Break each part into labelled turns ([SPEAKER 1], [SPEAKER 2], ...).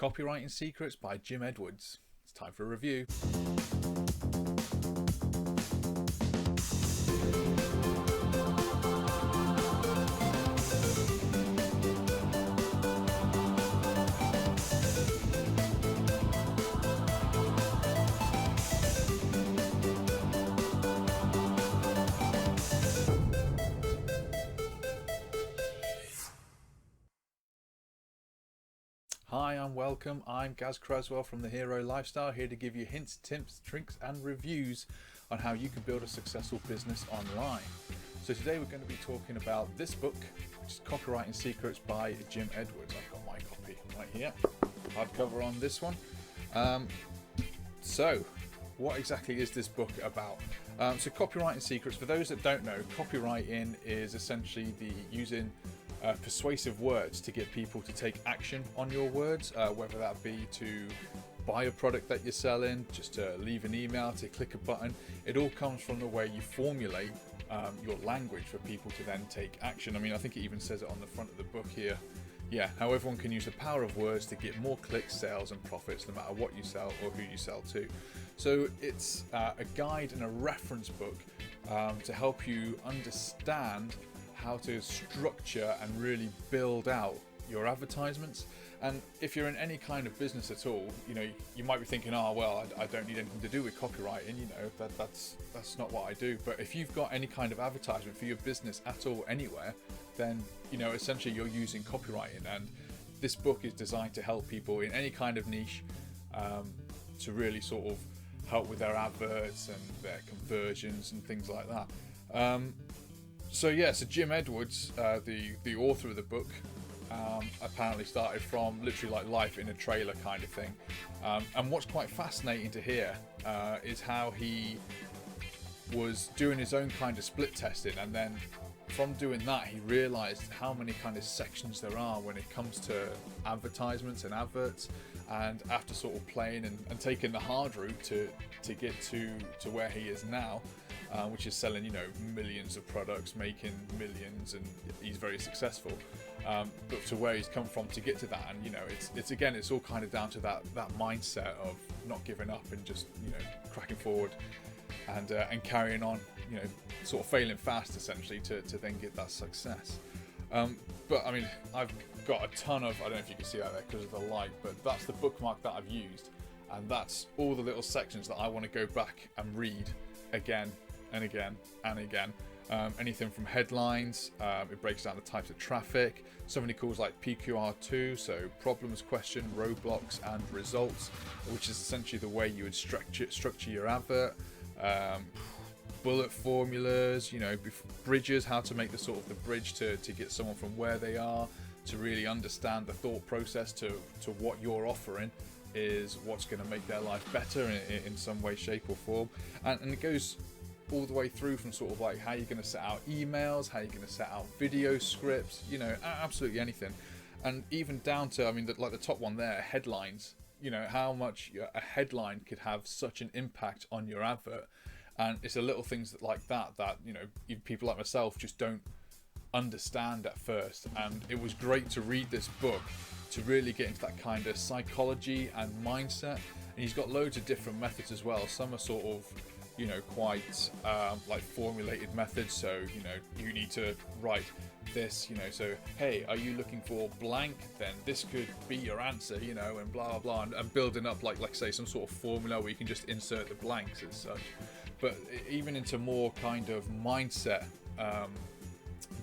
[SPEAKER 1] Copywriting Secrets by Jim Edwards. It's time for a review. Hi and welcome, I'm Gaz Creswell from The Hero Lifestyle, here to give you hints, tips, tricks and reviews on how you can build a successful business online. So today we're going to be talking about this book, which is Copywriting Secrets by Jim Edwards. I've got my copy right here, hardcover on this one. So what exactly is this book about? So Copywriting Secrets, for those that don't know, copywriting is essentially the using persuasive words to get people to take action on your words, whether that be to buy a product that you're selling, just to leave an email, to click a button. It all comes from the way you formulate your language for people to then take action. I mean, I think it even says it on the front of the book here. Yeah, how everyone can use the power of words to get more clicks, sales and profits no matter what you sell or who you sell to. So it's a guide and a reference book to help you understand how to structure and really build out your advertisements. And if you're in any kind of business at all, you know, you might be thinking, oh well, I don't need anything to do with copywriting, you know, that's not what I do. But if you've got any kind of advertisement for your business at all anywhere, then you know essentially you're using copywriting. And this book is designed to help people in any kind of niche to really sort of help with their adverts and their conversions and things like that. So Jim Edwards, the author of the book, apparently started from literally like life in a trailer kind of thing. And what's quite fascinating to hear is how he was doing his own kind of split testing, and then from doing that he realized how many kind of sections there are when it comes to advertisements and adverts. And after sort of playing and taking the hard route to get to where he is now, which is selling, you know, millions of products, making millions, and he's very successful. But to where he's come from to get to that, and you know, it's all kind of down to that mindset of not giving up and just, you know, cracking forward and carrying on, you know, sort of failing fast essentially to then get that success. But I mean, I've got a ton of, I don't know if you can see that there because of the light, but that's the bookmark that I've used, and that's all the little sections that I want to go back and read again and again and again. Anything from headlines, it breaks down the types of traffic, something he calls like PQR2, so problems, question, roadblocks and results, which is essentially the way you would structure your advert. Bullet formulas, you know, bridges, how to make the sort of the bridge to get someone from where they are to really understand the thought process to what you're offering is what's going to make their life better in some way, shape or form. And it goes all the way through from sort of like how you're going to set out emails, how you're going to set out video scripts, you know, absolutely anything. And even down to, I mean, like the top one there, headlines, you know, how much a headline could have such an impact on your advert. And it's the little things like that, you know, people like myself just don't understand at first. And it was great to read this book to really get into that kind of psychology and mindset. And he's got loads of different methods as well. Some are sort of, you know, quite like formulated methods. So, you know, you need to write this, you know, so hey, are you looking for blank, then this could be your answer, you know, and blah blah blah, and building up like say some sort of formula where you can just insert the blanks as such. But even into more kind of mindset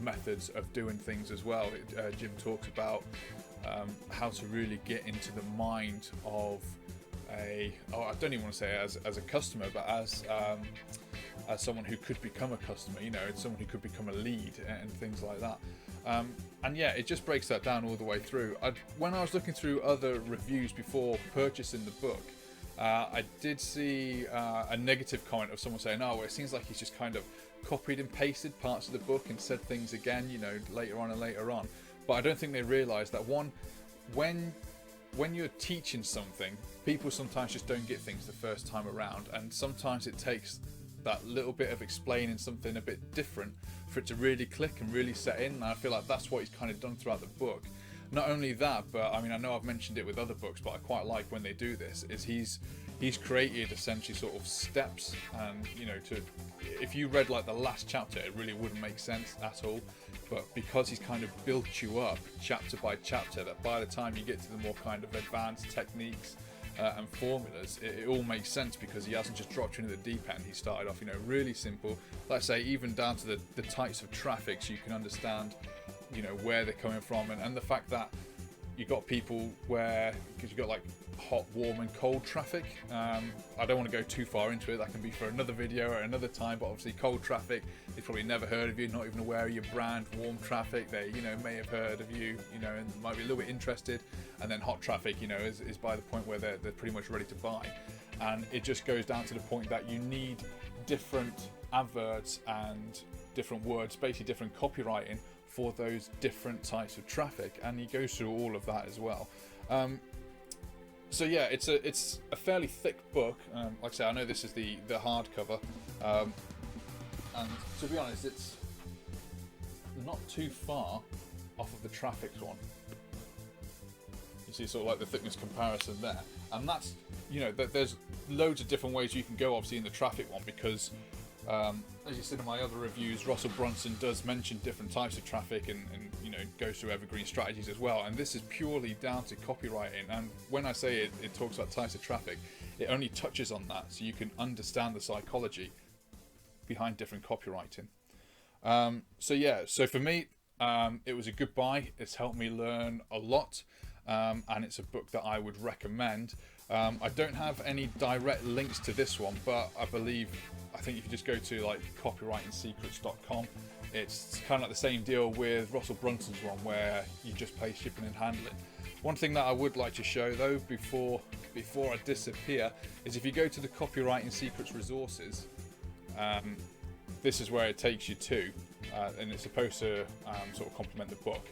[SPEAKER 1] methods of doing things as well. Jim talks about how to really get into the mind of I don't even want to say as a customer, but as someone who could become a customer, you know, someone who could become a lead and things like that. And yeah, it just breaks that down all the way through. When I was looking through other reviews before purchasing the book, I did see a negative comment of someone saying, oh, well, it seems like he's just kind of copied and pasted parts of the book and said things again, you know, later on and later on. But I don't think they realise that when you're teaching something, people sometimes just don't get things the first time around, and sometimes it takes that little bit of explaining something a bit different for it to really click and really set in. And I feel like that's what he's kind of done throughout the book. not only that, but I mean, I know I've mentioned it with other books, but I quite like when they do this, is he's created essentially sort of steps, and you know, if you read like the last chapter, it really wouldn't make sense at all. But because he's kind of built you up chapter by chapter, that by the time you get to the more kind of advanced techniques and formulas, it all makes sense, because he hasn't just dropped you into the deep end. He started off, you know, really simple, like I say, even down to the types of traffic, so you can understand, you know, where they're coming from, and the fact that you got people where, because you got like hot, warm and cold traffic. I don't want to go too far into it, that can be for another video or another time, but obviously cold traffic, they've probably never heard of you, not even aware of your brand. Warm traffic, they, you know, may have heard of you, you know, and might be a little bit interested. And then hot traffic, you know, is by the point where they're pretty much ready to buy. And it just goes down to the point that you need different adverts and different words, basically different copywriting for those different types of traffic, and he goes through all of that as well. So yeah, it's a fairly thick book. Like I say, I know this is the hardcover, and to be honest, it's not too far off of the traffic one. You see sort of like the thickness comparison there, and that's, you know, there's loads of different ways you can go obviously in the traffic one, because as you said in my other reviews, Russell Brunson does mention different types of traffic and you know, goes through evergreen strategies as well, and this is purely down to copywriting. And when I say it talks about types of traffic, it only touches on that, so you can understand the psychology behind different copywriting. So yeah, so for me, it was a good buy. It's helped me learn a lot, and it's a book that I would recommend. I don't have any direct links to this one, but I think if you just go to like copywritingsecrets.com, it's kind of like the same deal with Russell Brunson's one, where you just pay shipping and handling. One thing that I would like to show though, before I disappear, is if you go to the Copywriting Secrets resources, this is where it takes you to, and it's supposed to sort of complement the book.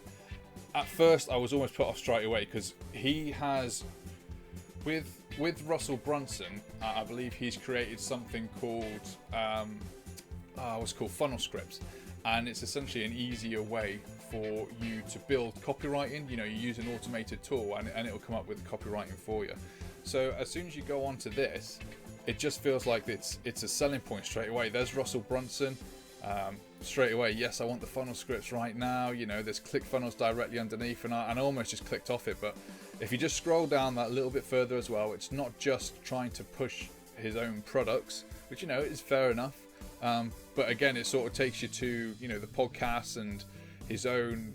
[SPEAKER 1] At first I was almost put off straight away, because he has, with Russell Brunson, I believe he's created something called what's called funnel scripts, and it's essentially an easier way for you to build copywriting. You know, you use an automated tool, and it'll come up with copywriting for you. So as soon as you go onto this, it just feels like it's a selling point straight away. There's Russell Brunson. Straight away, yes, I want the funnel scripts right now. You know, there's ClickFunnels directly underneath, and I almost just clicked off it. But if you just scroll down that little bit further as well, it's not just trying to push his own products, which, you know, is fair enough. But again, it sort of takes you to, you know, the podcasts and his own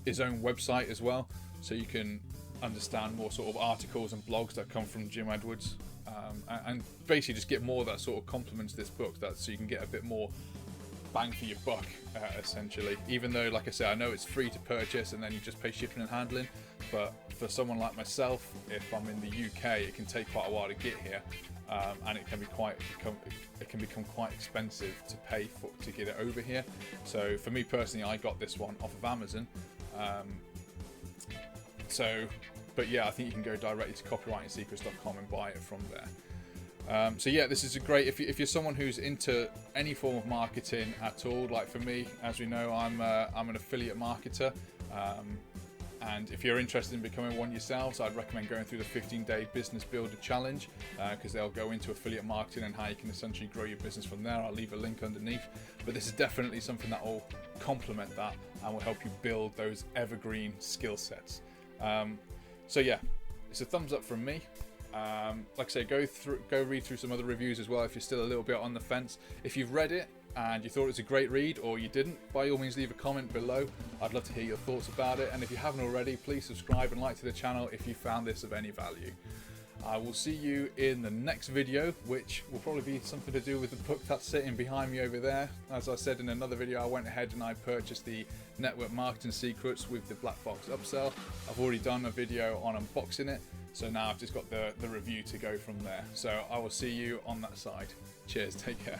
[SPEAKER 1] website as well, so you can understand more sort of articles and blogs that come from Jim Edwards, and basically just get more that sort of complements this book, so you can get a bit more bang for your buck, essentially. Even though, like I said, I know it's free to purchase and then you just pay shipping and handling, but for someone like myself, if I'm in the UK, it can take quite a while to get here, and it can become quite expensive to pay for to get it over here. So for me personally, I got this one off of Amazon. But yeah, I think you can go directly to copywritingsecrets.com and buy it from there. So yeah, this is a great, if you're someone who's into any form of marketing at all. Like for me, as we know, I'm an affiliate marketer, and if you're interested in becoming one yourselves, I'd recommend going through the 15-day business builder challenge, because they'll go into affiliate marketing and how you can essentially grow your business from there. I'll leave a link underneath, but this is definitely something that will complement that and will help you build those evergreen skill sets. So yeah, it's a thumbs up from me. Like I say, go read through some other reviews as well if you're still a little bit on the fence. If you've read it and you thought it was a great read, or you didn't, by all means leave a comment below. I'd love to hear your thoughts about it, and if you haven't already, please subscribe and like to the channel if you found this of any value. I will see you in the next video, which will probably be something to do with the book that's sitting behind me over there. As I said in another video, I went ahead and I purchased the Network Marketing Secrets with the Black Box upsell. I've already done a video on unboxing it, so now I've just got the review to go from there. So I will see you on that side. Cheers, take care.